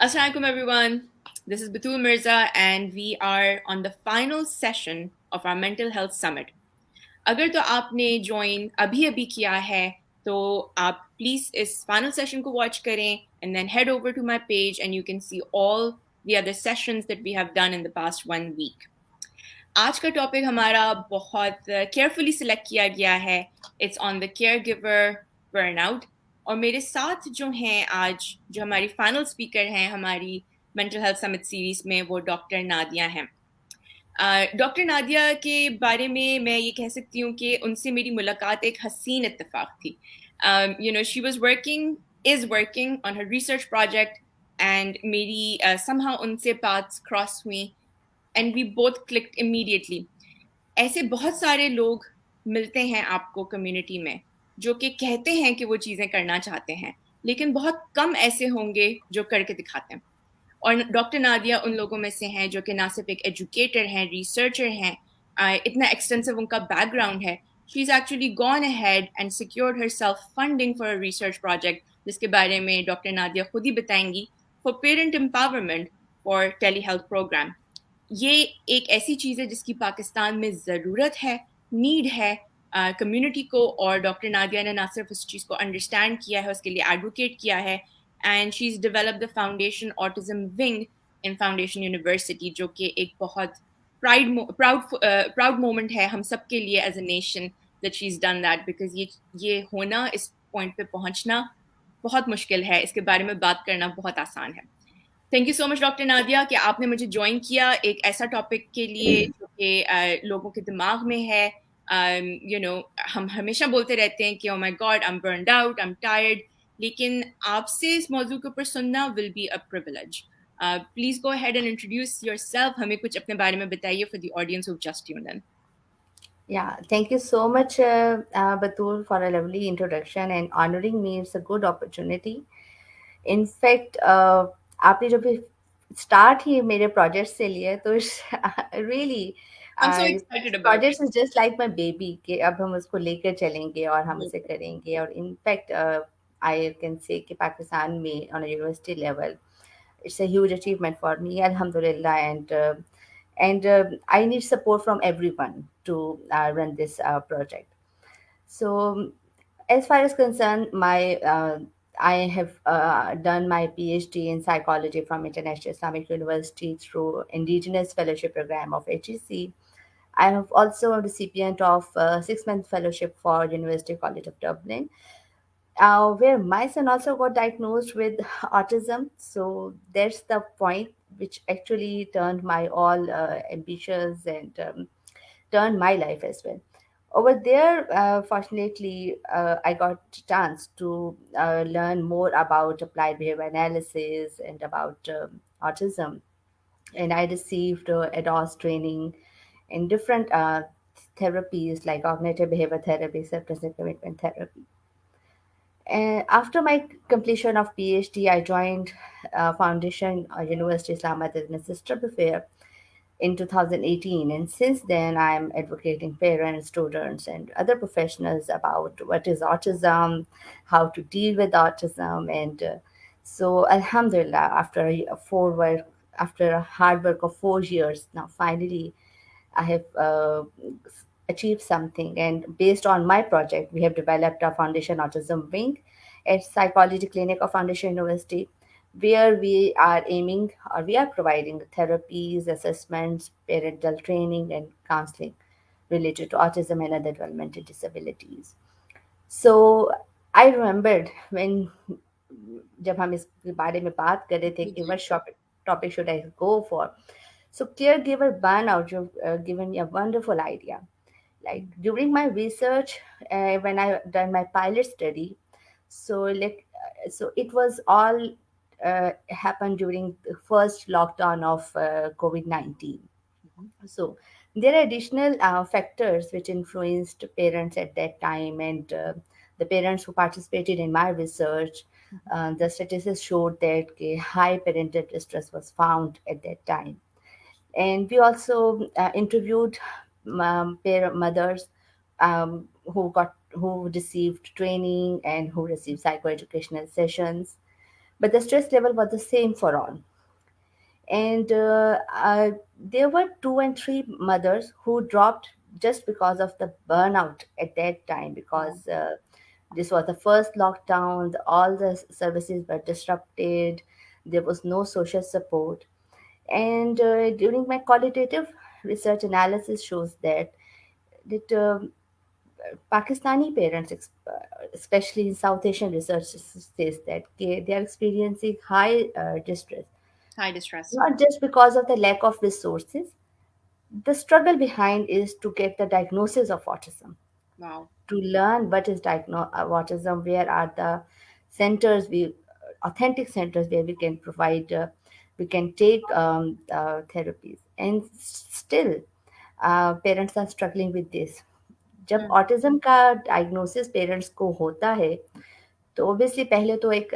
Assalamualaikum everyone. This is Batul Mirza and we are on the final session of our mental health summit. अगर तो आपने join अभी अभी किया है तो आप प्लीज इस फाइनल सेशन को वॉच करें and then head over to my page and you can see all the other sessions that we have done in the past 1 week. आज का टॉपिक हमारा बहुत केयरफुली सिलेक्ट किया गया है. It's on the care giver burnout. और मेरे साथ जो हैं आज जो हमारी फाइनल स्पीकर हैं हमारी मेंटल हेल्थ समिट सीरीज में वो डॉक्टर नादिया हैं. डॉक्टर नादिया के बारे में मैं ये कह सकती हूँ कि उनसे मेरी मुलाकात एक हसीन इत्तेफाक थी. She was working on her research project and मेरी somehow उनसे पाथ्स क्रॉस हुई and we both clicked immediately. ऐसे बहुत सारे लोग मिलते हैं आपको कम्युनिटी में जो कि कहते हैं कि वो चीज़ें करना चाहते हैं, लेकिन बहुत कम ऐसे होंगे जो करके दिखाते हैं. और डॉक्टर नादिया उन लोगों में से हैं जो कि ना सिर्फ एक एजुकेटर हैं, रिसर्चर हैं, इतना एक्सटेंसिव उनका बैकग्राउंड है. She is actually gone ahead and secured herself funding for a research project जिसके बारे में डॉक्टर नादिया खुद ही बताएंगी, for parent empowerment for tele health program. ये एक ऐसी चीज़ है जिसकी पाकिस्तान में ज़रूरत है, नीड है कम्युनिटी को. और डॉक्टर नादिया ने ना सिर्फ उस चीज़ को अंडरस्टैंड किया है, उसके लिए एडवोकेट किया है. And she is develop the foundation autism wing in foundation university, जो कि एक बहुत प्राउड मोमेंट है हम सब के लिए as a nation that she is done that. Because ये होना, इस पॉइंट पे पहुंचना बहुत मुश्किल है, इसके बारे में बात करना बहुत आसान है. Thank you so much doctor Nadia कि आपने मुझे ज्वाइन किया एक ऐसा टॉपिक के लिए जो कि लोगों के दिमाग में है. हम हमेशा बोलते रहते हैं कि oh my God I am burned out, I am tired, लेकिन आपसे इस मौजू के ऊपर सुनना will be a privilege. Please go ahead and introduce yourself. हमें कुछ अपने बारे में बताइए for the audience who just tuned in. Yeah, thank you so much, Batul, for a lovely introduction and honoring me. It's a good opportunity. In fact, आपने जब भी start ही मेरे project से लिए तो really I am so excited about projects is just like my baby कि अब हम उसको लेकर चलेंगे और हम उसे इट. करेंगे. और in fact, I can say कि पाकिस्तान में on a university level it's a huge achievement for me, alhamdulillah. And I need support from everyone to run this project. So as far as concerned, my I have done my PhD in psychology from International Islamic University through Indigenous Fellowship Program of HEC. I am also a recipient of 6-month fellowship for University College of Dublin, where my son also got diagnosed with autism. So that's the point which actually turned my all ambitious and turned my life as well. Over there, fortunately, I got a chance to learn more about applied behavior analysis and about autism. And I received ADOS training in different therapies like cognitive behavior therapy, acceptance and commitment therapy. And after my completion of PhD, I joined Foundation University Islamabad as an assistant professor in 2018. And since then, I'm advocating parents, students, and other professionals about what is autism, how to deal with autism. And so, Alhamdulillah, after a hard work of 4 years, now finally I have achieved something. And based on my project, we have developed a Foundation Autism Wing at Psychology Clinic of Foundation University, where we are aiming or we are providing therapies, assessments, parental training, and counseling related to autism and other developmental disabilities. So I remembered when जब हम इस बारे में बात कर रहे थे कि what topic should I go for. So caregiver burnout, you've given me a wonderful idea. Like during my research, when I done my pilot study, so it was all happened during the first lockdown of COVID-19. So there are additional factors which influenced parents at that time, and the parents who participated in my research, the statistics showed that high parental distress was found at that time. And we also interviewed parent mothers who received training and who received psychoeducational sessions. but the stress level was the same for all. And there were 2 and 3 mothers who dropped just because of the burnout at that time, Wow. because this was the first lockdown, all the services were disrupted, there was no social support. And during my qualitative research analysis shows that Pakistani parents, especially in South Asian research, says that they are experiencing high distress, High distress. not just because of the lack of resources. The struggle behind is to get the diagnosis of autism, Wow. to learn what is autism, where are the centers, authentic centers where we can provide, we can take therapies. And still, parents are struggling with this. जब Hmm. Autism का diagnosis parents को होता है, तो obviously पहले तो एक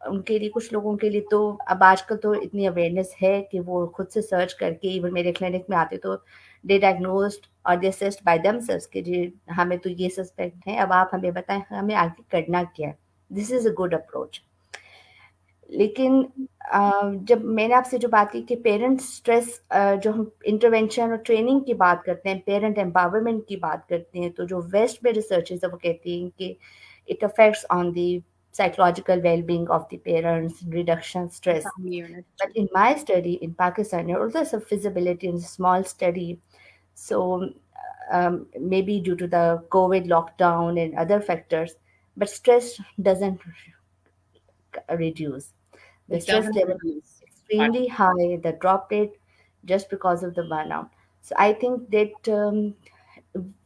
उनके लिए, कुछ लोगों के लिए तो अब आजकल तो इतनी अवेयरनेस है कि वो खुद से सर्च करके, इवन मेरे क्लिनिक में आते तो दे डायग्नोस्ड और दे असेस्ड बाय देमसेल्व्स कि जी हमें तो ये सस्पेक्ट है, अब आप हमें बताएं हमें आगे करना क्या है। This is a good approach. लेकिन जब मैंने आपसे जो बात की कि पेरेंट स्ट्रेस, जो हम इंटरवेंशन और ट्रेनिंग की बात करते हैं, पेरेंट एम्पावरमेंट की बात करते हैं, तो जो वेस्ट में रिसर्चेस है वो कहती हैं कि it affects on the psychological well-being of the parents, reduction The stress. family unit. But in my study in Pakistan, although it's a feasibility in a small study, so maybe due to the COVID lockdown and other factors, but stress doesn't reduce. The It stress doesn't level reduce. is Got extremely high, the drop rate, just because of the burnout. So I think that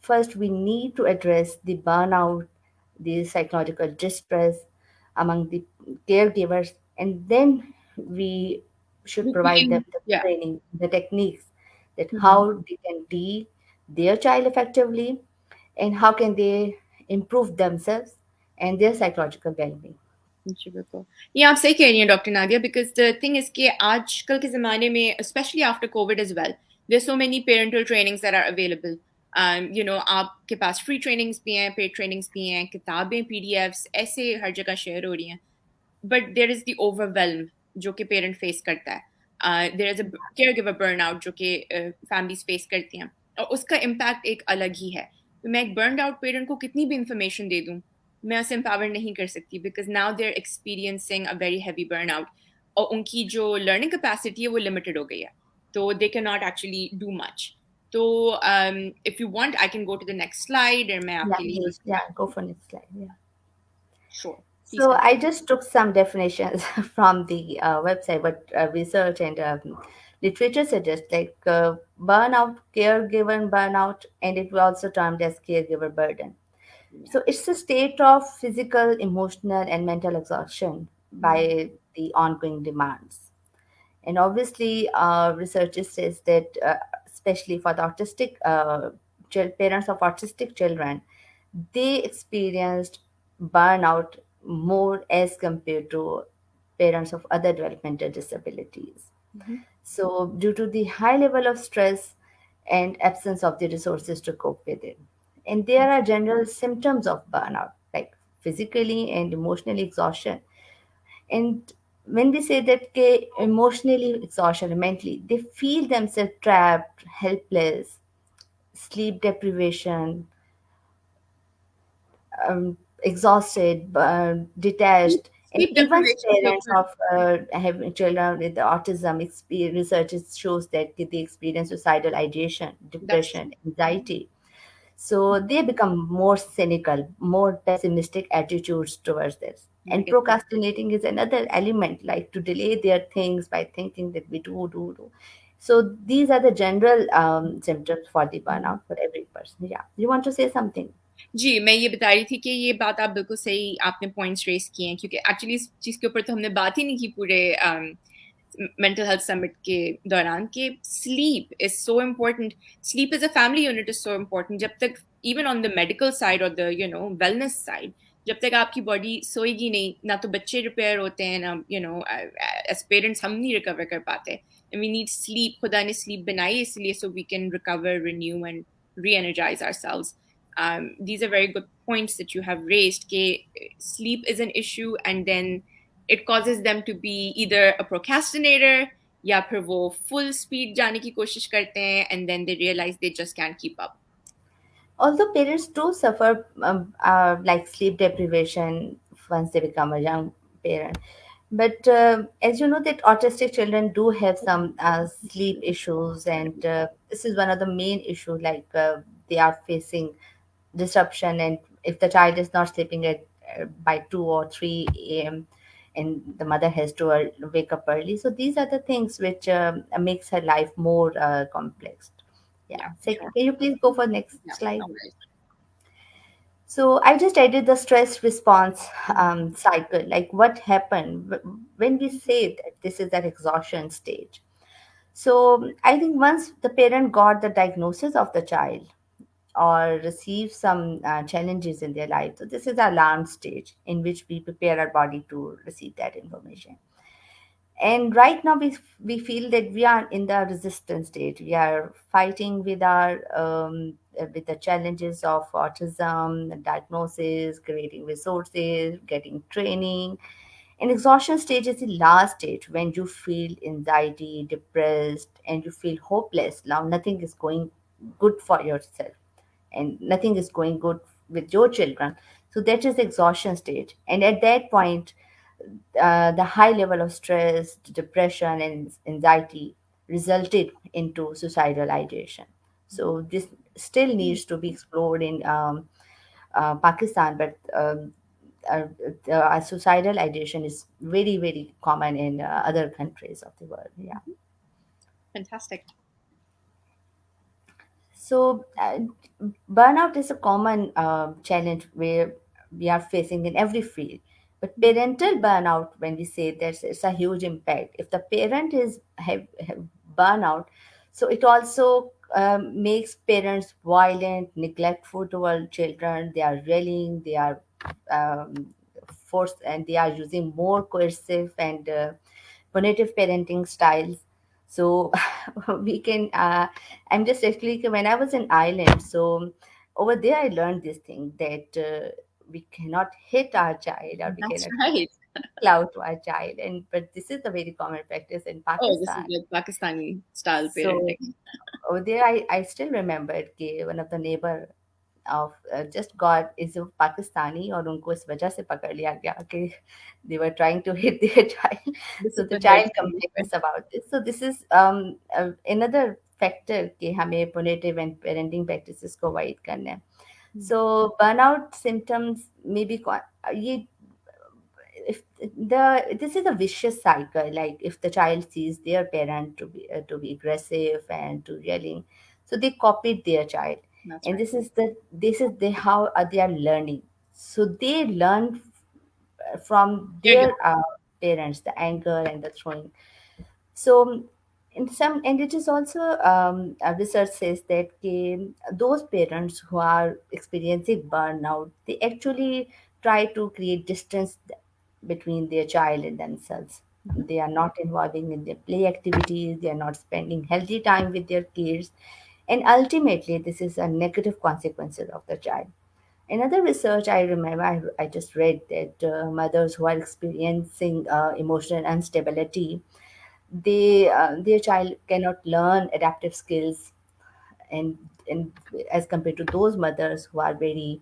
first we need to address the burnout, the psychological distress among the caregivers, and then we should provide them the Yeah. training, the techniques, that Mhm. how they can deal their child effectively and how can they improve themselves and their psychological well-being. जी, बिल्कुल। ये आप सही कह रही हैं doctor Nadia, because the thing is कि आजकल के ज़माने में specially after Covid as well, there are so many parental trainings that are available. आपके पास फ्री ट्रेनिंग्स भी हैं, पेड ट्रेनिंग्स भी हैं, किताबें, पीडीएफ्स ऐसे हर जगह शेयर हो रही हैं। But there is the overwhelm जो कि पेरेंट फेस करता है। There is a care giver burnout जो कि फैमिलीज़ फेस करती हैं, और उसका इम्पैक्ट एक अलग ही है। तो मैं एक बर्न्ड आउट पेरेंट को कितनी भी इन्फॉर्मेशन दे दूँ, मैं उसे एम्पावर नहीं कर सकती, because now they are experiencing a very heavy burnout, और उनकी जो लर्निंग कैपेसिटी है वो लिमिटेड हो गई है। तो they can not actually do much. तो if you want I can go to the next slide और मैं Yeah, आपके लिए please. Yeah, go for next slide. Yeah. Sure please So I continue. just took some definitions from the website, but research and literature suggests like burnout, caregiver burnout, and it was also termed as caregiver burden. So it's a state of physical, emotional, and mental exhaustion by the ongoing demands. And obviously, research says that, especially for the autistic parents of autistic children, they experienced burnout more as compared to parents of other developmental disabilities. So, due to the high level of stress and absence of the resources to cope with it. And there are general symptoms of burnout, like physically and emotionally exhaustion. And when we say that emotionally exhaustion, mentally, they feel themselves trapped, helpless, sleep deprivation, exhausted, detached. And Sleep even deprivation के parents ऊपर of having children with autism, research shows that they experience suicidal ideation, that's depression, true. anxiety. So they become more cynical, more pessimistic attitudes towards this. And Negative. procrastinating is another element, like to delay their things by thinking that we do. So these are the general symptoms for the burnout for every person. Yeah. You want to say something? जी, मैं ये बता रही थी कि ये बात आप बिल्कुल सही आपने पॉइंट्स रेज़ किए हैं, क्योंकि एक्चुअली इस चीज़ के ऊपर तो हमने बात ही नहीं की पूरे मेंटल हेल्थ समिट के दौरान, कि sleep is so important. Sleep as a family unit is so important. जब तक even on the medical side और द वेलनेस साइड, जब तक आपकी बॉडी सोएगी नहीं, ना तो बच्चे रिपेयर होते हैं, ना एज़ पेरेंट्स हम नहीं रिकवर कर पाते। एंड वी नीड स्लीप, खुदा ने स्लीप बनाई है इसलिए so we can recover, renew and re-energize ourselves. These are very good points that you have raised. Sleep is an issue, and then it causes them to be either a procrastinator या फिर वो full speed जाने की कोशिश करते हैं and then they realize they just can't keep up. Although parents do suffer like sleep deprivation once they become a young parent, but as you know, that autistic children do have some sleep issues, and this is one of the main issues. Like they are facing disruption, and if the child is not sleeping at by 2 or 3 a.m. and the mother has to wake up early, so these are the things which makes her life more complex. Yeah. Yeah, So sure. can you please go for next Yeah, slide? no worries. So I just added the stress response cycle, like what happened when we say that this is that exhaustion stage. So I think once the parent got the diagnosis of the child or received some challenges in their life, so this is the alarm stage in which we prepare our body to receive that information. And right now we feel that we are in the resistance stage. We are fighting with the challenges of autism diagnosis, creating resources, getting training. And exhaustion stage is the last stage when you feel anxiety, depressed, and you feel hopeless. Now nothing is going good for yourself, and nothing is going good with your children. So that is the exhaustion stage. And at that point, the high level of stress, depression, and anxiety resulted into suicidal ideation. So this still needs to be explored in Pakistan, but suicidal ideation is very, very common in other countries of the world. Yeah. Fantastic. So, burnout is a common challenge where we are facing in every field. But parental burnout, when we say that, it's a huge impact. If the parent is have burnout, so it also makes parents violent, neglectful toward children. They are yelling, they are forced, and they are using more coercive and punitive parenting styles. So we can I'm just actually when I was in Ireland, so over there I learned this thing that we cannot hit our child or we That's cannot right. clout to our child, and but this is a very common practice in Oh, this is Pakistan. like Pakistani style So parenting. over there I still remember कि one of the neighbor of just got is a Pakistani और उनको इस वजह से पकड़ लिया गया कि they were trying to hit their child. So the Discipline their child child. complained us about this. So this is another factor कि हमें punitive and parenting practices को avoid करना है. So burnout symptoms may be ये if the this is a vicious cycle. Like if the child sees their parent to be aggressive and to yelling, so they copied their child. That's And right. this is the how they are learning. So they learn from their Caregiver. parents the anger and the throwing. So in some, and it is also research says that those parents who are experiencing burnout, they actually try to create distance between their child and themselves. They are not involving in their play activities, they are not spending healthy time with their kids, and ultimately this is a negative consequences of the child. Another research I remember, I just read that mothers who are experiencing emotional instability, their child cannot learn adaptive skills, and and as compared to those mothers who are very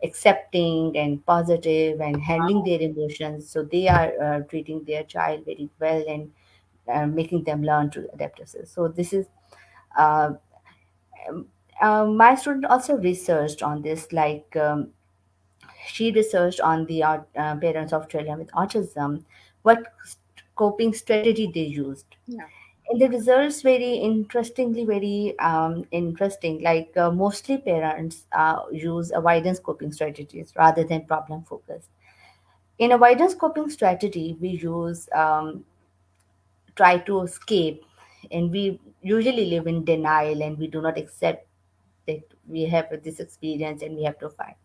accepting and positive and handling Wow. their emotions, so they are treating their child very well and making them learn to adaptive skills. So this is uh, my student also researched on this, like she researched on the parents of children with autism, what coping strategy they used. Yeah, And the results very interestingly very interesting, like mostly parents use avoidance coping strategies rather than problem focused. In avoidance coping strategy we use try to escape, and we usually live in denial and we do not accept that we have this experience and we have to fight.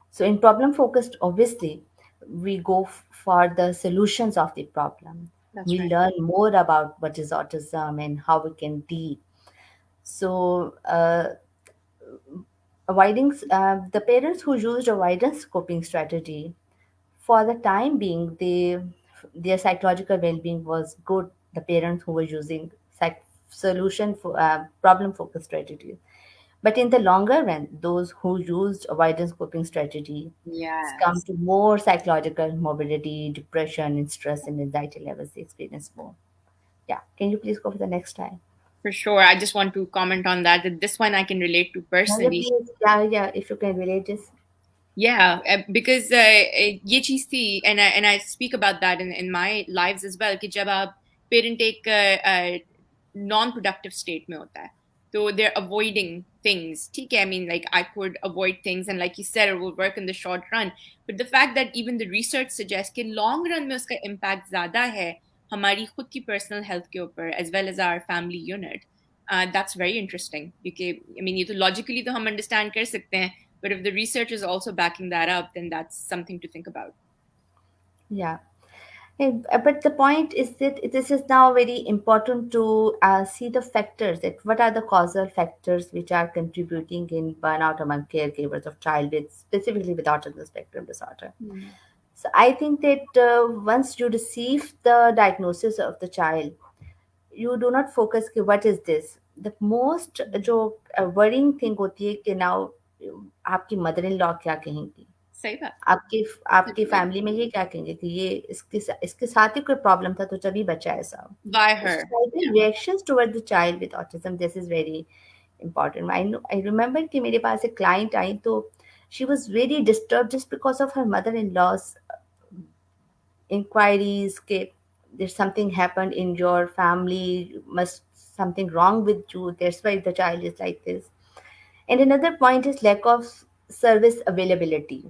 So in problem focused, obviously, we go for the solutions of the problem. that's We right. learn more about what is autism and how we can deal. So the parents who used avoidance coping strategy, for the time being, they their psychological well-being was good, the parents who were using solution for problem focused strategies. But in the longer run, those who used avoidance coping strategy succumb Yes. to more psychological morbidity, depression, and stress and anxiety levels they experience more. Yeah. Can you please go for the next slide? For sure. I just want to comment on that. That this one I can relate to Yeah, yeah, personally. please. Yeah, yeah. If you can relate this. Yeah, because ये चीज थी, and I speak about that in my lives as well, कि जब आप parent एक non-productive state में होता है, so they're avoiding things. ठीक है, I mean, like I could avoid things, and like you said, it will work in the short run. But the fact that even the research suggests कि long run में उसका impact ज़्यादा है हमारी खुद की personal health के ऊपर, as well as our family unit. That's very interesting. Because I mean, ये तो logically तो हम understand कर सकते हैं, but if the research is also backing that up, then that's something to think about. Yeah. But the point is that this is now very important to see the factors, that what are the causal factors which are contributing in burnout among caregivers of child with specifically with autism spectrum disorder. Mm. So I think that once you receive the diagnosis of the child, you do not focus कि what is this. The most जो worrying thing होती है कि now आपकी mother in law क्या कहेंगी, Say that. आपकी आपकी फैमिली में ये क्या कहेंगे कि ये इसके साथ ही कोई प्रॉब्लम था तो तभी बचा ऐसा. By The her. societal reactions toward the child with autism, this is very important. I remember कि मेरे पास एक client आई तो she was very disturbed just because of her mother-in-law's inquiries कि there's something happened in your family, must something wrong with you, that's why the child is like this. And another point is lack of service availability.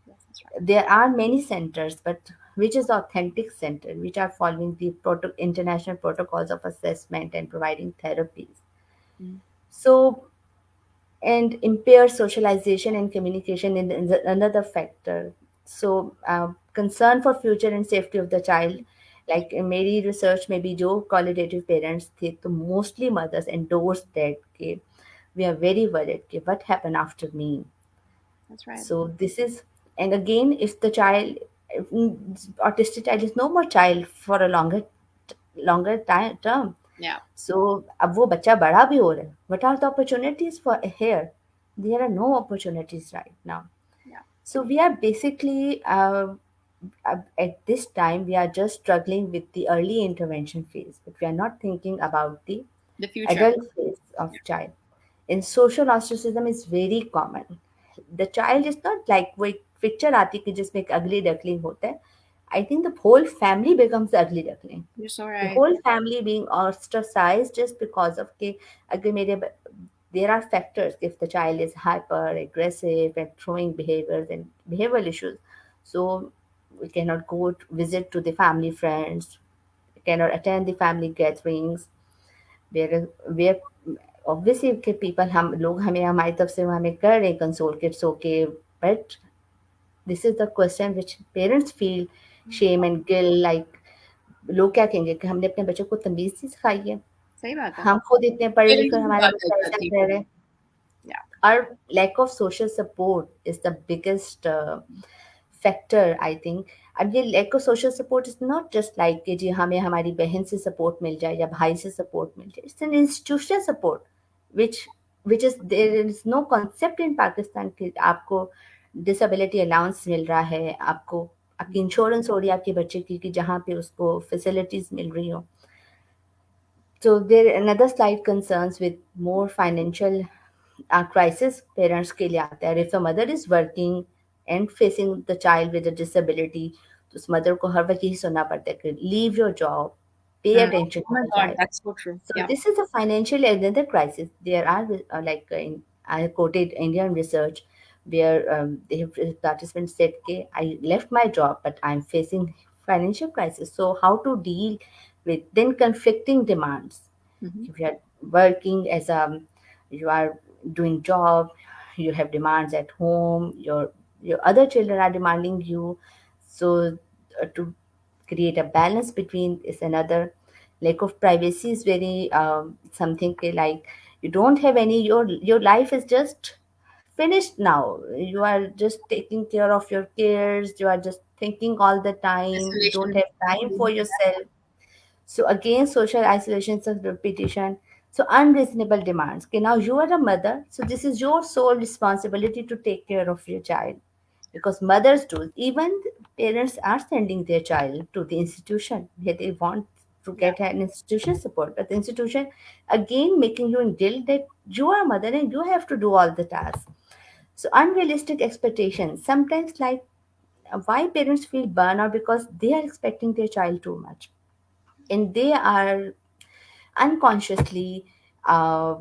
Yes, that's right. There are many centers, but which is authentic center which are following the international protocols of assessment and providing therapies. Mm. So, and impaired socialization and communication in another factor. So, concern for future and safety of the child. Like in मेरी research में भी जो qualitative parents थे तो mostly mothers endorsed that कि we are very worried कि what happened after me. That's right. So this is, and again, if the child, if autistic child is no more child for a longer time term. Yeah. So अब वो बच्चा बड़ा भी हो रहा है. What are the opportunities for here? There are no opportunities right now. Yeah. So we are basically at this time we are just struggling with the early intervention phase, but we are not thinking about the The future. adult phase of Yeah. child. In social ostracism is very common. The child is not like वो एक picture आती है कि जिसमें एक ugly duckling होता है. I think the whole family becomes the ugly duckling. You're so The right. whole family being ostracized just because of कि अगर मेरे there are factors if the child is hyper aggressive and throwing behaviors and behavioral issues, so we cannot go to visit to the family friends, we cannot attend the family gatherings, where obviously के people हम लोग हमें हमारी तरफ से हमें कर रहे हैं console कि it's okay, but this is the question which parents feel shame and guilt, like लोग क्या कहेंगे कि हमने अपने बच्चों को तमीज नहीं सिखाई है, सही बात है. हम खुद इतने पढ़े लिखे और Parenting की हमारा बात बच्चा ऐसा करती कर है. रहे हैं. Yeah. Our lack of social support is the biggest factor, I think. अब ये lack of social support is not just like कि जी हमें हमारी बहन से support मिल जाए या भाई से support मिल जाए. It's an institutional support which is there is no concept in Pakistan कि आपको disability allowance मिल रहा है, आपको आपकी इंश्योरेंस हो रही है आपके बच्चे की कि जहाँ पे उसको facilities मिल रही हो. So there another slide concerns with more financial crisis parents के लिए आता है. If the mother is working and facing the child with a disability, तो उस mother को हर वक्त यही सुनना पड़ता है कि leave your job, pay Mm. attention Oh to my the God, child. that's so true. So Yeah. this is a financial another crisis. There are I quoted Indian research where they have participants said, "Okay, I left my job, but I'm facing financial crisis. So how to deal with then conflicting demands? Mm-hmm. If you are working as a, you are doing job, you have demands at home. Your other children are demanding you. So to create a balance between is another. Lack of privacy is very something like you don't have any, your life is just finished now. You are just taking care of your kids, you are just thinking all the time, you don't Isolation. have time for yourself. So again, social isolation of repetition. So unreasonable demands. Okay, now you are a mother, so this is your sole responsibility to take care of your child, because mothers do. Even parents are sending their child to the institution where they want to Yeah. get an institution support, but the institution again making you in guilt that you are a mother and you have to do all the tasks. So unrealistic expectations. Sometimes, like, why parents feel burnout because they are expecting their child too much, and they are unconsciously uh,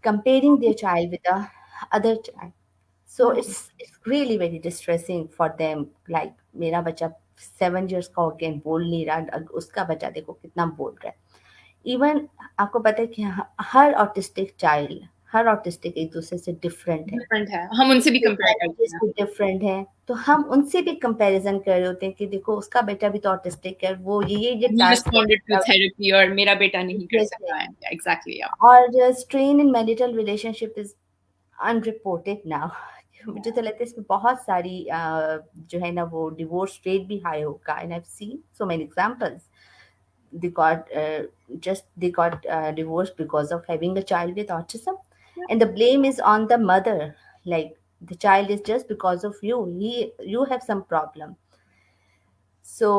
comparing their child with the other child. So Hmm. it's really very distressing for them. Like, मेरा बच्चा 7 years का हो गया बोल नहीं रहा, उसका बच्चा देखो कितना बोल रहा है. इवन आपको पता है कि हर ऑटिस्टिक चाइल्ड, हर ऑटिस्टिक एक दूसरे से डिफरेंट है, डिफरेंट है, हम उनसे भी उनके कंपेयर लैंग्वेज करते हैं. भी डिफरेंट है. तो हम उनसे भी कंपैरिजन कर रहे होते हैं कि देखो उसका बेटा भी तो ऑटिस्टिक है, वो ये He टास्क responded to कर therapy और मेरा बेटा नहीं कर रहा सका है. Exactly, yeah. और strain in marital relationship is unreported now. मुझे तो लगता है इसमें बहुत सारी जो है ना वो डिवोर्स रेट भी हाई होगा, and I have seen so many examples. They got divorced because of having a child with autism, Yeah, and the blame is on the mother. Like, the child is just because of you, you have some problem. So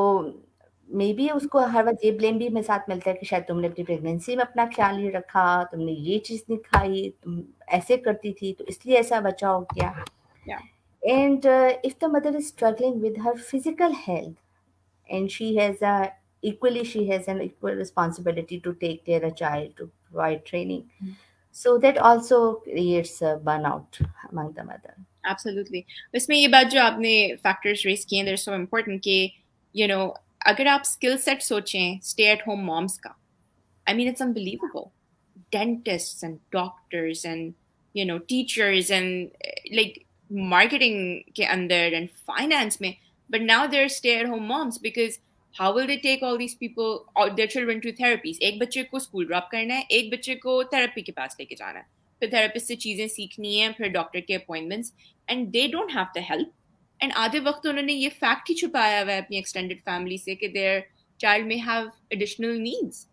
may be उसको हर वक्त ये blame भी मेरे साथ मिलता है कि शायद तुमने अपनी प्रेगनेंसी में अपना ख्याल नहीं रखा, तुमने ये चीज़ नहीं खाई, तुम ऐसे करती थी तो इसलिए ऐसा बच्चा हो गया. yeah, and if the mother is struggling with her physical health, and she has a equally she has an equal responsibility to take care a child, to provide training, so that also creates a burnout among the mother. absolutely. इसमें ये बात जो आपने factors raise किए हैं, they're so important कि you know अगर आप skill set सोचें stay at home moms का, I mean, it's unbelievable. Dentists and doctors and teachers and like marketing ke andar and finance mein, but now they're stay-at-home moms because how will they take all these people or their children to therapies? एक बच्चे को school drop करना है, एक बच्चे को therapy के पास लेके जाना है, फिर थेरेपिस्ट से चीजें सीखनी है, फिर डॉक्टर के appointments, and they don't have the help. And आधे वक्त उन्होंने ये फैक्ट ही छुपाया हुआ है अपनी एक्सटेंडेड फैमिली से कि देयर चाइल्ड में हैव एडिशनल नीड्स.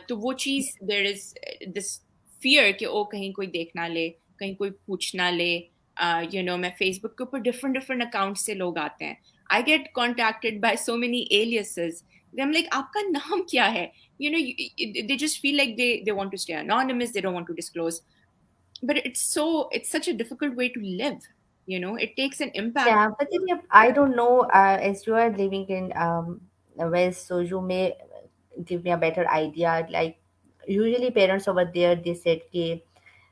तो वो चीज़ देयर इज दिस फियर कि ओ कहीं कोई देख ना ले, कहीं कोई पूछ ना ले. मैं फेसबुक के ऊपर डिफरेंट डिफरेंट अकाउंट से लोग आते हैं. I get contacted by so many aliases. I'm like, आपका नाम क्या है? They just feel like they want to stay anonymous, they don't want to disclose. But it's such a difficult way to live. It takes an impact. Yeah, but then I don't know, as you are living in West, so you may give me a better idea. Like, usually parents over there, they said कि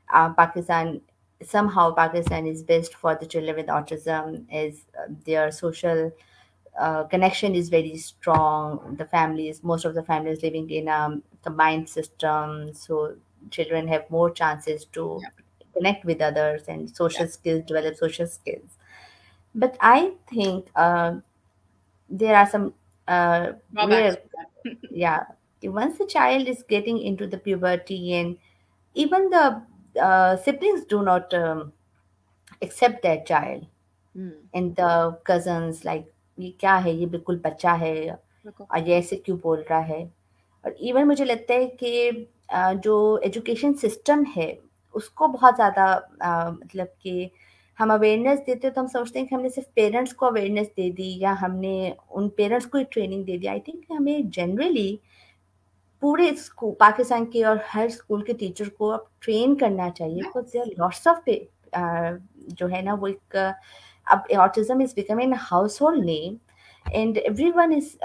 Pakistan, somehow Pakistan is best for the children with autism, as their social connection is very strong. The families, most of the families living in a combined system, so children have more chances to Yeah, connect with others and yeah. social skills, develop social skills. But I think there are some Drawbacks rare, to that. yeah. Once the child is getting into the puberty, and even the siblings do not accept that child, Hmm. and the cousins, like, ये क्या है, ये बिल्कुल बच्चा है Look. और ये ऐसे क्यों बोल रहा है. और इवन मुझे लगता है कि जो एजुकेशन सिस्टम है उसको बहुत ज़्यादा मतलब कि हम अवेयरनेस देते तो हम सोचते हैं कि हमने सिर्फ पेरेंट्स को अवेयरनेस दे दी या हमने उन पेरेंट्स को ही ट्रेनिंग दे दी. आई थिंक हमें जनरली पूरे स्कूल पाकिस्तान के और हर स्कूल के टीचर को अब ट्रेन करना चाहिए, because there are lots of जो है ना वो एक अब autism is becoming household name, and everyone is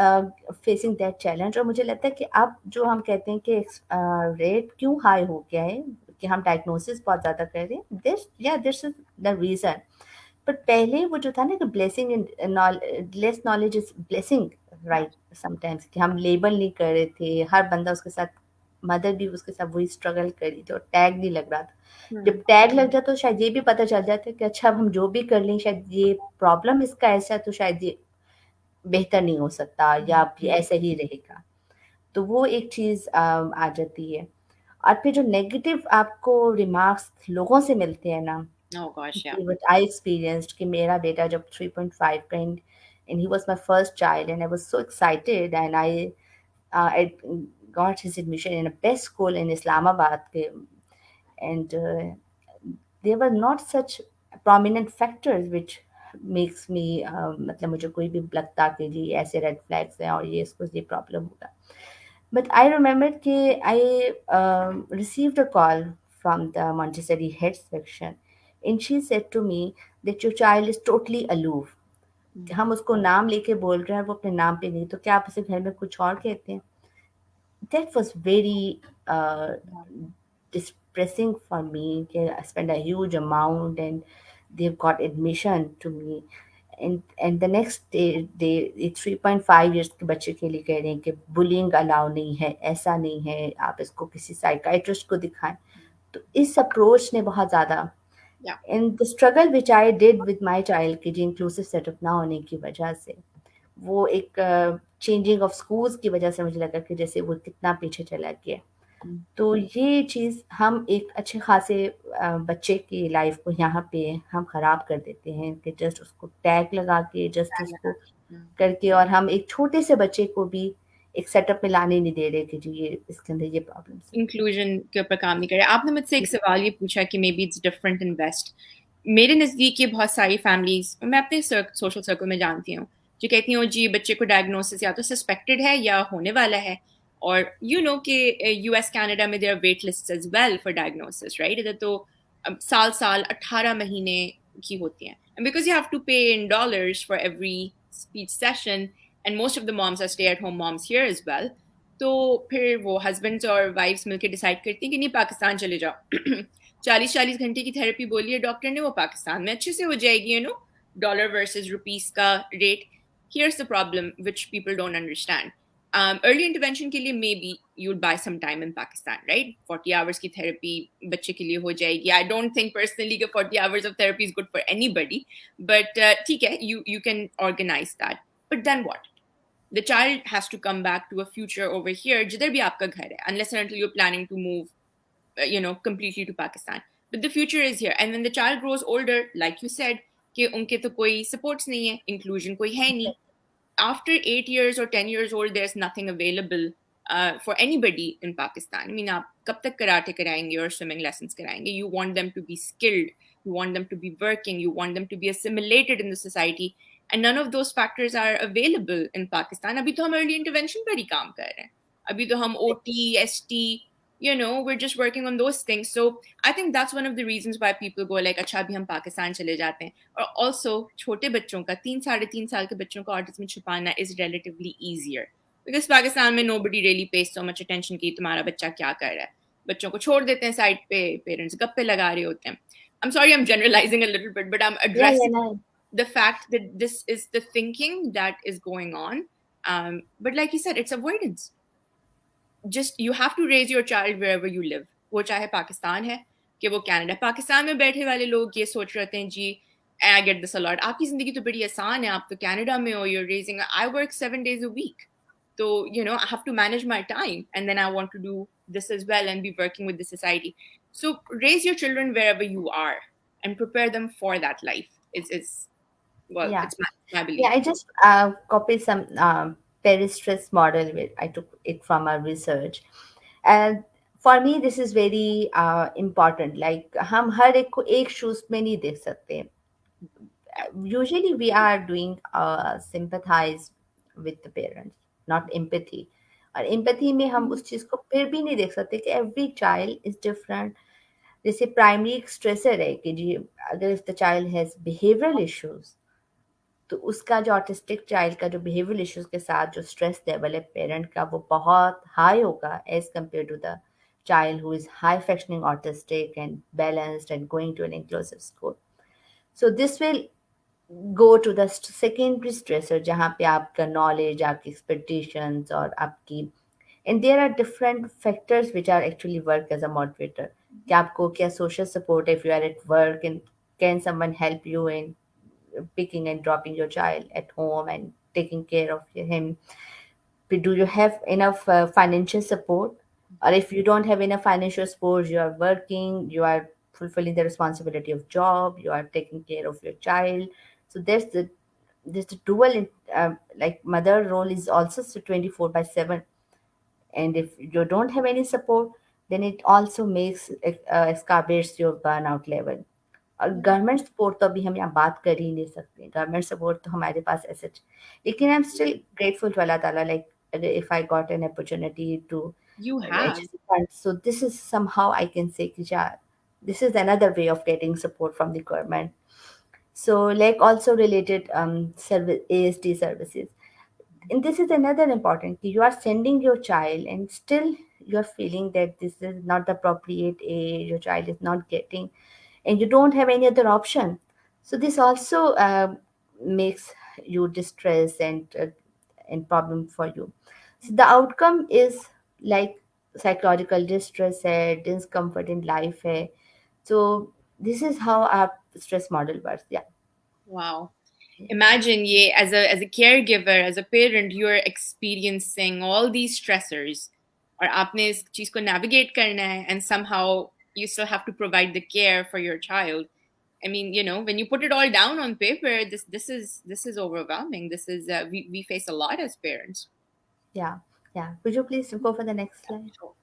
facing that challenge. और मुझे लगता है कि अब जो हम कहते हैं कि रेट क्यों हाई हो गया है, कि हम डायग्नोसिस बहुत ज़्यादा कर रहे हैं, this is the reason. But पहले वो जो था ना कि blessing in less knowledge is blessing, Yeah. Right. Sometimes कि हम लेबल नहीं कर रहे थे, हर बंदा उसके साथ, मदर भी उसके साथ वही स्ट्रगल कर रही थी और टैग नहीं लग रहा था. Hmm. जब टैग लग जाता तो शायद ये भी पता चल जाता कि अच्छा अब हम जो भी कर लें शायद ये प्रॉब्लम इसका ऐसा है, तो शायद ये बेहतर नहीं हो सकता या अब ये ऐसा ही रहेगा. तो वो एक चीज़ आ जाती है. और फिर जो नेगेटिव आपको रिमार्क्स लोगों से मिलते हैं ना, Oh gosh, yeah. what I experienced कि मेरा बेटा जब 3.5 का and he was my first child and I was so excited and I got his admission in a best school in Islamabad and there were not such prominent factors which makes me मतलब मुझे कोई भी लगता कि जी ऐसे red flags हैं और ये इसको ये प्रॉब्लम होगा. But I remembered that I received a call from the Montessori head section, and she said to me that your child is totally aloof. कि Mm. हम उसको नाम लेके बोल रहे हैं वो अपने नाम पे नहीं तो क्या आप उसे घर में कुछ और कहते हैं. That was very Yeah. distressing for me. Okay, I spent a huge amount and they've got admission to me. And the next day ये 3.5 years के बच्चे के लिए कह रहे हैं कि बुलिंग अलाउ नहीं है, ऐसा नहीं है, आप इसको किसी साइकाइट्रिस्ट को दिखाएं. तो इस अप्रोच ने बहुत ज़्यादा Yeah. And the struggle which I did with my child कि जी इंक्लूसिव सेटअप ना होने की वजह से वो एक चेंजिंग ऑफ स्कूल्स की वजह से मुझे लगा कि जैसे वो कितना पीछे चला गया. Mm. तो ये चीज़ हम एक अच्छे खासे बच्चे की लाइफ को यहाँ पे हम ख़राब कर देते हैं कि जस्ट उसको टैग लगा के जस्ट उसको Mm. करके और हम एक छोटे से बच्चे को भी एक सेटअप में लाने नहीं दे रहे कि जी ये इसके अंदर ये प्रॉब्लम्स हैं. इंक्लूजन के ऊपर काम नहीं करे. आपने मुझसे एक सवाल ये पूछा कि maybe it's different in west. मेरे नज़दीक ये बहुत सारी फैमिलीज मैं अपने सोशल सर्कल में जानती हूँ जो कहती हूँ जी बच्चे को डायग्नोसिस या तो सस्पेक्टेड है या होने वाला है. और यू नो कि यूएस कनाडा में there are wait list as well for diagnosis, right? इधर तो साल साल 18 महीने की होती हैं. And because you have to pay in dollars for every speech session and most of the moms are stay at home moms here as well. तो फिर वो हस्बैंड्स और वाइफ्स मिलकर डिसाइड करती हैं कि नहीं पाकिस्तान चले जाओ. 40-40 घंटे की थेरेपी बोली है डॉक्टर ने, वो पाकिस्तान में अच्छे से हो जाएगी. You know, dollar versus rupees का रेट. Here's the problem which people don't understand. Early intervention के लिए may be you buy some time in Pakistan, right? 40 hours की थेरेपी बच्चे के लिए हो जाएगी. आई डोंट थिंक पर्सनली कि 40 hours of therapy is good for anybody, but ठीक है, you can organise that. But then what? The child has to come back to a future over here जिधर भी आपका घर है, unless and until you're planning to move completely to Pakistan. But the future is here, and when the child grows older, like you said, कि उनके तो कोई supports नहीं है, inclusion कोई है नहीं. After 8 years or 10 years old, there's nothing available for anybody in Pakistan. I mean, आप कब तक karate कराएंगे और swimming lessons कराएंगे? You want them to be skilled, you want them to be working, you want them to be assimilated in the society, and none of those factors are available in Pakistan. अभी तो हम early intervention पर ही काम कर रहे हैं. अभी तो हम OT, ST, we're just working on those things. So I think that's one of the reasons why people go like, अच्छा अभी हम पाकिस्तान चले जाते हैं. और ऑल्सो छोटे बच्चों का 3 साढ़े 3 साल के बच्चों का ऑटिज्म छुपाना is relatively easier because Pakistan में nobody really pays so much attention कि तुम्हारा बच्चा क्या कर रहा है. बच्चों को छोड़ देते हैं साइड पे, पेरेंट्स गप्पे लगा रहे होते हैं. I'm sorry, I'm generalizing a little bit, but I'm Yeah, yeah, addressing no. the fact that this is the thinking that is going on. But like you said, it's avoidance. Just you have to raise your child wherever you live. वो चाहे पाकिस्तान है कि वो Canada. Pakistan में बैठे वाले लोग ये सोच रहे हैं जी, and I get this a lot, आपकी जिंदगी तो बड़ी आसान है, आप तो कनाडा में हो, you're raising, I work 7 days a week. So, I have to manage my time and then I want to do this as well and be working with the society. So raise your children wherever you are and prepare them for that life. It's well, Yeah. it's my Yeah, belief. I just copied some Peri-stress model. I took it from our research, and for me, this is very important. Like हम हर एक को एक shoes में नहीं देख सकते. Yeah. Usually, we are doing sympathize with the parents, not empathy. और empathy में हम उस चीज़ को फिर भी नहीं देख सकते कि every child is different. जैसे प्राइमरी एक स्ट्रेसर है कि जी अगर if the child has behavioral issues तो उसका जो ऑटिस्टिक चाइल्ड का जो बिहेवियरल इश्यूज के साथ जो स्ट्रेस लेवल है पेरेंट का वो बहुत हाई होगा as compare to the child who is high functioning autistic and balanced and going to an inclusive school. So this will go to the secondary stressor जहाँ पे आपका knowledge, आपकी expectations और आपकी and there are different factors which are actually work as a moderator. कि आपको क्या social support if you are at work and can someone help you in picking and dropping your child at home and taking care of him. Do you have enough financial support? Or if you don't have enough financial support, you are working, you are fulfilling the responsibility of job, you are taking care of your child. So there's the dual like mother role is also 24 by 7. And if you don't have any support, then it also makes exacerbates your burnout level. और government support तो अभी हम यहाँ बात कर ही नहीं सकते, government support तो हमारे पास ऐसे, लेकिन I am still grateful to अल्लाह ताला, like if I got an opportunity to You have. HSC fund. So this is somehow I can say कि yeah, this is another way of getting support from the government. So like also related service ASD services. And this is another important key. You are sending your child and still you're feeling that this is not the appropriate age, your child is not getting, and you don't have any other option. So this also makes you distress and problem for you. So the outcome is like psychological distress है, discomfort in life है. So this is how our stress model works. Yeah. Wow. Imagine, ye, as a caregiver, as a parent, you're experiencing all these stressors, और आपने इस चीज को navigate करना है, and somehow you still have to provide the care for your child. I mean, when you put it all down on paper, this is overwhelming. This is we face a lot as parents. Yeah. Yeah. Could you please go for the next slide? So,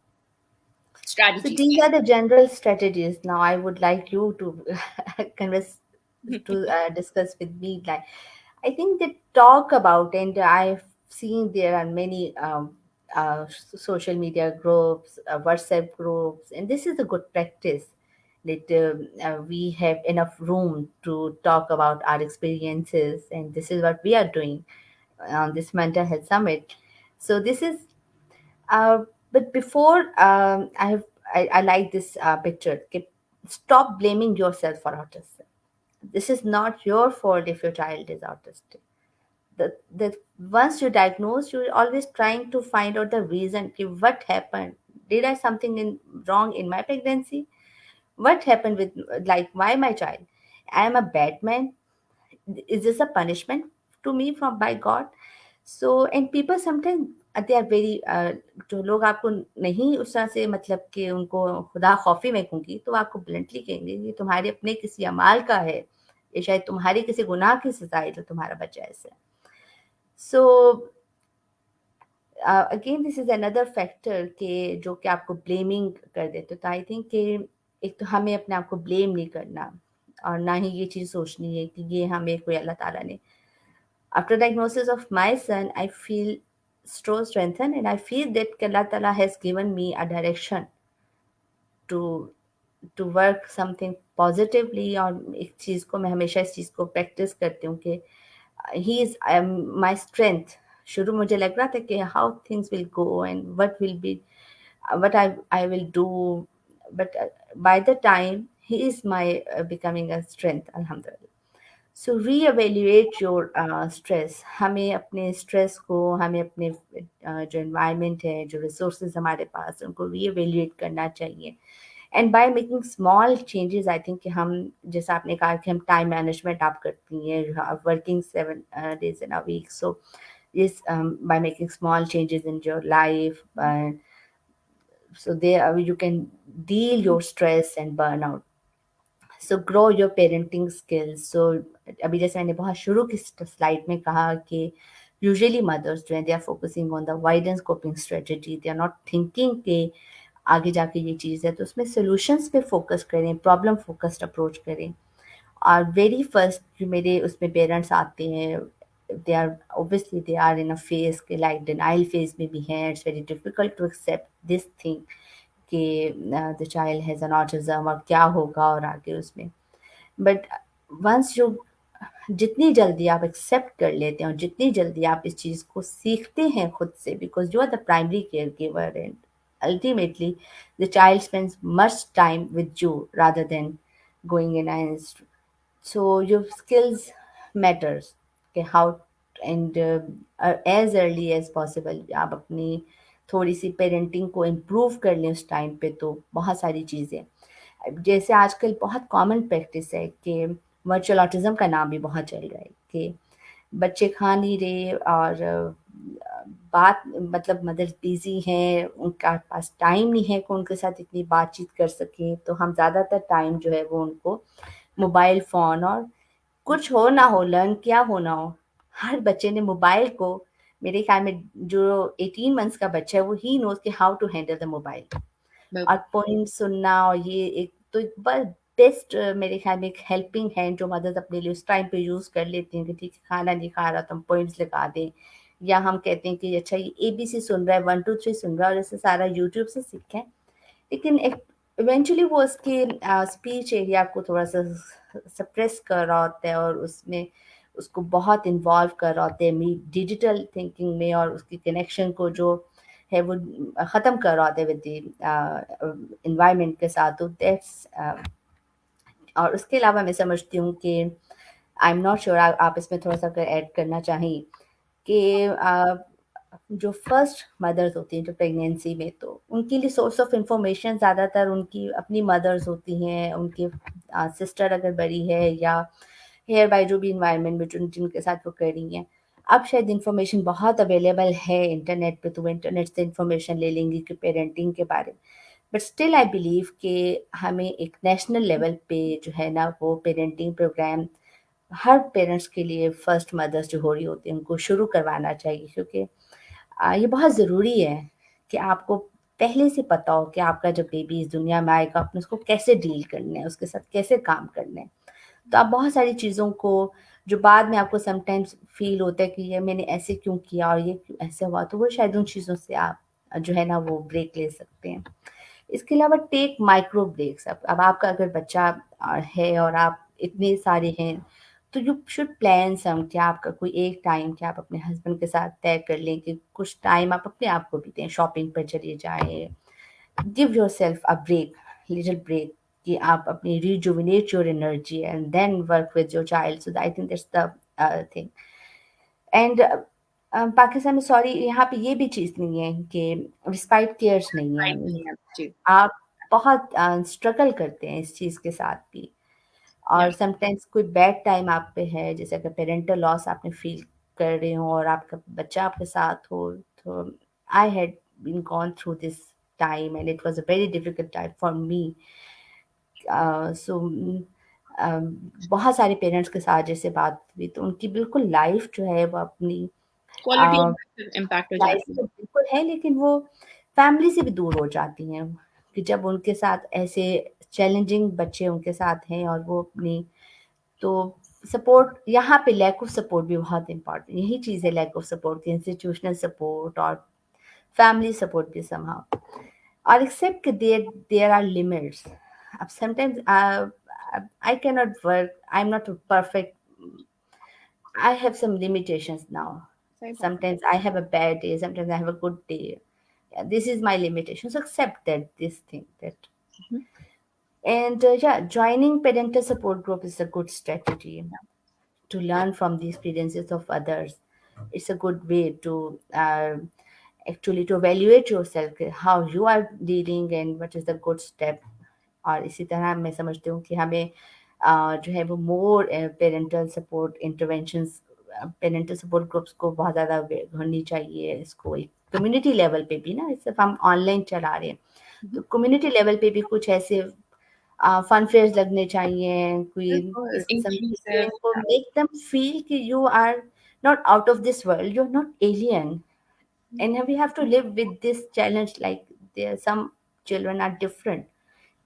So strategies. these are the general strategies. Now I would like you to converse to discuss with me. Like I think they talk about, and I've seen there are many social media groups, WhatsApp groups, and this is a good practice that we have enough room to talk about our experiences, and this is what we are doing on this mental health summit. So this is but before I like this picture. Okay, stop blaming yourself for autism. This is not your fault if your child is autistic. The once you diagnose, you're always trying to find out the reason. Okay, what happened? Did I something wrong in my pregnancy? What happened with, like, why my child? I am a bad man. Is this a punishment to me from by God? So and people sometimes they are very जो लोग आपको नहीं उस तरह से मतलब कि उनको खुदा खौफी में कहूँगी, तो वो आपको ब्लंटली कहेंगे ये तुम्हारे अपने किसी अमाल का है, ये शायद तुम्हारी किसी गुनाह की सजा है जो तुम्हारा बच्चा ऐसे। So again this is another factor के जो कि आपको ब्लेमिंग कर देते, तो आई थिंक कि एक तो हमें अपने आप को ब्लेम नहीं करना और ना ही ये चीज़ सोचनी है कि ये हमें कोई अल्लाह ताला ने। After diagnosis of my son, I feel so strengthened, and I feel that Allah Ta'ala has given me a direction to work something positively, और एक चीज़ को मैं हमेशा इस चीज़ को प्रैक्टिस करती हूँ कि he is my strength. शुरू मुझे लग रहा था कि how things will go and what will be what I will do, but by the time he is my becoming a strength, alhamdulillah. So reevaluate your stress. हमें अपने stress को, हमें अपने जो एनवायरनमेंट है, जो रिसोर्सेज हमारे पास हैं, उनको रीएवेल्यूएट करना चाहिए। And by making small changes, I think कि हम, जैसा आपने कहा कि हम टाइम मैनेजमेंट आप करती हैं, working 7 days in a week, so yes, by making small changes in your life, so there you can deal your stress and burnout. So grow your parenting skills. So अभी जैसे मैंने बहुत शुरू की slide में कहा कि यूजुअली मदर्स जो हैं they are focusing on the avoidance coping strategy, they are not thinking कि आगे जाके ये चीज़ है, तो उसमें सोल्यूशंस पे फोकस करें, प्रॉब्लम फोकस्ड अप्रोच करें। और वेरी फर्स्ट जो मेरे उसमें पेरेंट्स आते हैं, they are obviously they are in a phase के लाइक डिनाइल फेज में भी हैं, it's very difficult to accept this thing कि the child has an autism और क्या होगा और आगे उसमें। बट वंस यू, जितनी जल्दी आप एक्सेप्ट कर लेते हैं और जितनी जल्दी आप इस चीज़ को सीखते हैं खुद से, because you are the primary caregiver and ultimately the child spends much time with you rather than going in an, so your skills matters कि how, and as early as possible आप अपनी थोड़ी सी parenting को improve कर लें उस time पे, तो बहुत सारी चीज़ें, जैसे आजकल बहुत कॉमन प्रैक्टिस है कि वर्चुअल ऑटिज्म का नाम भी बहुत चल रहा है कि बच्चे खा नहीं रहे और بات مطلب مدرس بیزی ہیں، ان کا پاس ٹائم نہیں ہے کہ ان کے ساتھ اتنی بات چیت کر سکیں، تو ہم زیادہ تر ٹائم جو ہے وہ ان کو موبائل فون، اور کچھ ہو نہ ہو، لرن کیا ہو نہ ہو، ہر بچے نے موبائل کو، میرے خیال میں جو 18 منتھس کا بچہ ہے وہ ہی نوز کہ how to handle the mobile. اور بالکل. پوئم سننا، اور یہ ایک تو ایک بس بیسٹ میرے خیال میں ایک ہیلپنگ ہینڈ جو مدد اپنے لیے اس ٹائم پہ یوز کر لیتی ہیں کہ ٹھیک ہے کھانا نہیں کھا رہا تو ہم پوئمس لگا دیں، یا ہم کہتے ہیں کہ اچھا یہ ABC سن رہا ہے، 1 2 3 سن رہا ہے، اور اسے سارا یوٹیوب سے سیکھیں. لیکن ایونچولی وہ اس کے اسپیچ ایریا کو تھوڑا سا سپریس کر رہا ہوتا ہے، اور اس میں اس کو بہت انوالو کر رہا ہوتا ہے ڈیجیٹل تھنکنگ میں، اور اس کی کنیکشن کو جو ہے وہ ختم کر رہا ہوتا ہے ود دی انوائرمنٹ کے ساتھ. تو دیٹس اور اس کے علاوہ میں سمجھتی ہوں کہ آئی ایم ناٹ شیور آپ اس میں تھوڑا سا اگر ایڈ کرنا چاہیں کہ جو فرسٹ مدرز ہوتی ہیں جو پریگنینسی میں، تو ان کے لیے سورس آف انفارمیشن زیادہ تر ان کی اپنی مدرز ہوتی ہیں، ان کی سسٹر اگر بڑی ہے، یا ہیئر بائی جو بھی انوائرمنٹ میں جن کے ساتھ وہ کر رہی ہیں. اب شاید انفارمیشن بہت اویلیبل ہے انٹرنیٹ پہ، تو وہ انٹرنیٹ سے انفارمیشن لے لیں گی کہ پیرنٹنگ کے بارے میں. بٹ اسٹل آئی بلیو کہ ہمیں ایک نیشنل لیول پہ جو ہے نا وہ پیرنٹنگ پروگرام ہر پیرنٹس کے لیے، فرسٹ مدرس جو ہو رہی ہوتی ہیں ان کو شروع کروانا چاہیے، کیونکہ یہ بہت ضروری ہے کہ آپ کو پہلے سے پتہ ہو کہ آپ کا جب بیبی اس دنیا میں آئے گا آپ نے اس کو کیسے ڈیل کرنا ہے، اس کے ساتھ کیسے کام کرنا ہے. تو آپ بہت ساری چیزوں کو جو بعد میں آپ کو سم ٹائمس فیل ہوتا ہے کہ یہ میں نے ایسے کیوں کیا اور یہ کیوں ایسے ہوا، تو وہ شاید ان چیزوں سے آپ جو ہے نا وہ بریک لے سکتے ہیں. اس کے علاوہ ٹیک مائکرو بریکس. اب آپ کا اگر بچہ ہے اور آپ اتنے سارے ہیں، تو یو شوڈ پلان سم کہ آپ کا کوئی ایک ٹائم کہ آپ اپنے ہسبینڈ کے ساتھ طے کر لیں کہ کچھ ٹائم آپ اپنے آپ کو بھی دیں، شاپنگ پر چلے جائیں. Give yourself a break, little break, کہ آپ اپنی rejuvenate your energy and then work with your child. So I think that's the thing. And Pakistan میں سوری یہاں پہ یہ بھی چیز نہیں ہے کہ رسپائٹ کیئرس نہیں Right, ہیں. yeah, جی. آپ بہت اسٹرگل کرتے ہیں اس چیز کے ساتھ بھی، اور Yeah. سم ٹائمس کوئی بیڈ ٹائم آپ پہ ہے، جیسے اگر پیرنٹل لاس آپ نے فیل کر رہے ہوں اور آپ کا بچہ آپ کے ساتھ ہو. تو I had been gone through this time and it was a very difficult time for me. So بہت سارے پیرنٹس کے ساتھ جیسے بات ہوئی تو ان کی بالکل لائف جو ہے وہ اپنی quality of life impact who life جاتی تو ہے. بالکل ہے، لیکن وہ فیملی سے بھی دور ہو جاتی ہیں کہ جب ان کے ساتھ ایسے چیلنجنگ بچے ان کے ساتھ ہیں، اور وہ اپنی تو سپورٹ یہاں پہ لیک آف سپورٹ بھی بہت امپورٹنٹ. یہی چیز ہے لیک آف سپورٹ کی، انسٹیٹیوشنل سپورٹ اور فیملی سپورٹ بھی somehow. اور ایکسیپٹ کہ دیر آر لمٹس. اب some times I cannot work, I'm not perfect, I have some limitations now. صحیح بات ہے. Sometimes I have a bad day, sometimes I have a good day. Yeah, this is my limitation. So accept that this thing that. Mhm. And yeah, joining parental support group is a good strategy to learn from the experiences of others. It's a good way to actually to evaluate yourself, how you are dealing and what is the good step. اور اسی طرح میں سمجھتی ہوں کہ ہمیں جو ہے وہ more parental support interventions, parental support groups کو بہت زیادہ ہونی چاہیے. اس کو ایک کمیونٹی لیول پہ بھی نا، صرف ہم آن لائن چلا رہے ہیں تو Mhm. کمیونٹی لیول پہ بھی کچھ ایسے فن فیئرز لگنے چاہیے، کوئی بالکل اس قسم کی جو انکلوسیو. ان کو میک دم فیل کہ you are not out of this world, you are not alien. And we have to live with this challenge, like there some children are different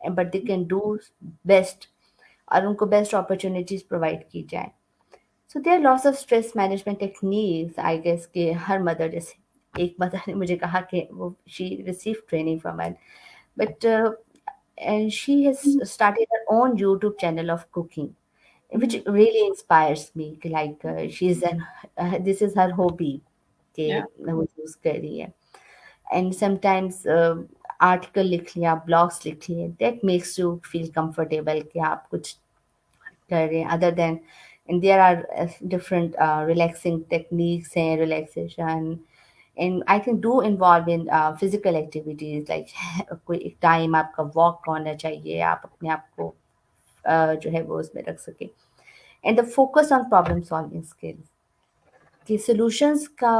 but they can do best اور ان کو best opportunities provide کی جائیں. So there are lots of stress management techniques I guess کہ ہر mother, جیسے ایک mother نے مجھے کہا کہ وہ she receive training from an but and she has started her own YouTube channel of cooking which really inspires me. Like she's an this is her hobby کہ Yeah. وہ یوز کر رہی ہے. اینڈ سم ٹائمس آرٹیکل لکھ لیا، blogs لکھ لیے، that makes you feel comfortable کہ آپ کچھ کر رہے ہیں other than. And there are different relaxing techniques ہیں، relaxation. And I think do involve in physical activities, like کوئی ایک ٹائم آپ کا واک کا ہونا چاہیے، آپ اپنے آپ کو جو ہے وہ اس میں رکھ سکیں. And the focus on problem solving skills, کہ سلوشنس کا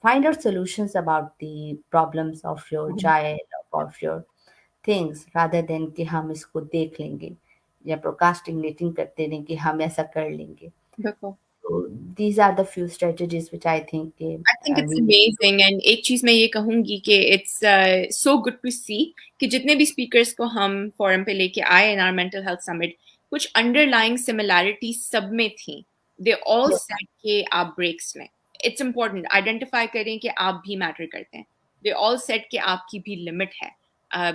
find out solutions about the problems of your child, of your things, rather than कि हम इसको देख लेंगे या प्रोकास्टिनेटिंग करते रहें कि हम ऐसा कर लेंगे. बिल्कुल. So these are the few strategies which I think I think it's we need to do. amazing and एक चीज मैं ये कहूंगी कि it's so good to see कि जितने भी speakers को हम forum पे लेके आए in our mental health summit कुछ underlying similarities सब में थी. They all Yes, said कि आप breaks लें. It's important identify करें कि आप भी matter करते हैं. They all said कि आपकी भी limit है.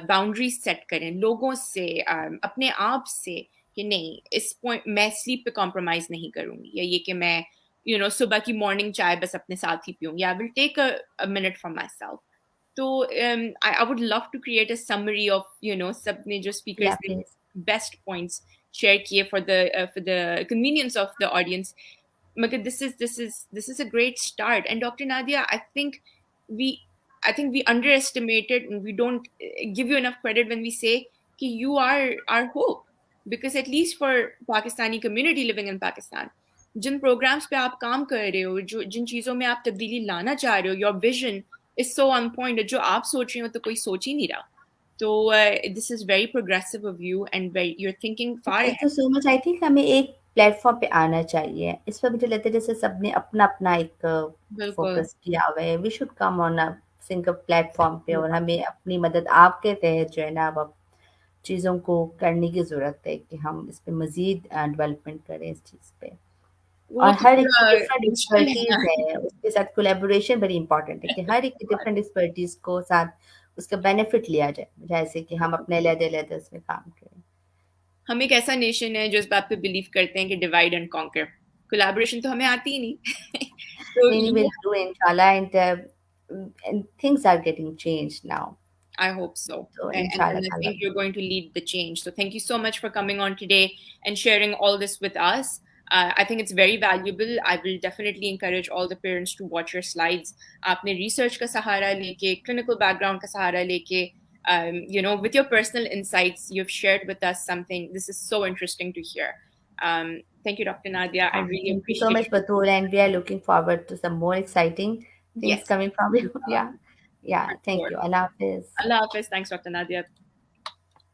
Boundaries set करें लोगों से अपने आप से कि नहीं इस point मैं sleep पे compromise नहीं करूंगी या ये कि मैं सुबह की मॉर्निंग चाय बस अपने साथ ही पीऊँगी. I will take a minute for myself. तो I would love to create a summary of सबने जो yeah, speakers ने please. best points share किए for the convenience of the audience. Maka, this is a great start. And Dr. Nadia, we I think we underestimated and we don't give you enough credit when we say कि you are our hope. Because at least for Pakistani community living in Pakistan, Jin programs पे आप काम कर रहे हो जो जिन चीजों में आप तब्दीली लाना चाह रहे हो your vision is so on point जो आप सोच रहे हो तो कोई सोच ही नहीं रहा तो this is very progressive of you and very you're thinking far thank you ahead. So much. I think हमें एक प्लेटफॉर्म पे आना चाहिए. इस पर मुझे लगता है जैसे सबने अपना अपना एक बिल्कुल. फोकस किया हुआ है. We should come on a single platform पे, और हमें अपनी मदद आपके तहत जो है ना अब चीज़ों को करने की ज़रूरत है कि हम इस पे मज़ीद डेवलपमेंट करें इस चीज़ पे. वो और तो हर एक की पूरा डिफरेंट मुश्किल है एक्सपर्टीज़ ना. है, उसके साथ कोलैबोरेशन वेरी इंपॉर्टेंट है कि हर एक की डिफरेंट एक्सपर्टीज़ को साथ उसका बेनिफिट लिया जाए, जैसे कि हम अपने अलग-अलग उसमें काम करें. हम एक ऐसा नेशन है जो इस बात पे बिलीव करते हैं कि डिवाइड एंड कॉन्कर कोलैबोरेशन तो हमें आती ही नहीं तो नहीं, नहीं, ये we'll do inshallah, and things are getting changed now. I hope so. So And inshallah I ta'ala. think you're going to lead the change. So thank you so much for coming on today and sharing all this with us. I think it's very valuable. I will definitely encourage all the parents to watch your slides. आपने research का सहारा लेके, clinical background का सहारा लेके, with your personal insights, you've shared with us something. This is so interesting to hear. Thank you, Dr. Nadia. I really Thank you so appreciate much, Batul, and we are looking forward to some more exciting it. things Yes, coming from you. Yeah. for Yeah. Thank sure. you. Allah Hafiz. Allah Hafiz. Thanks, Dr. Nadia.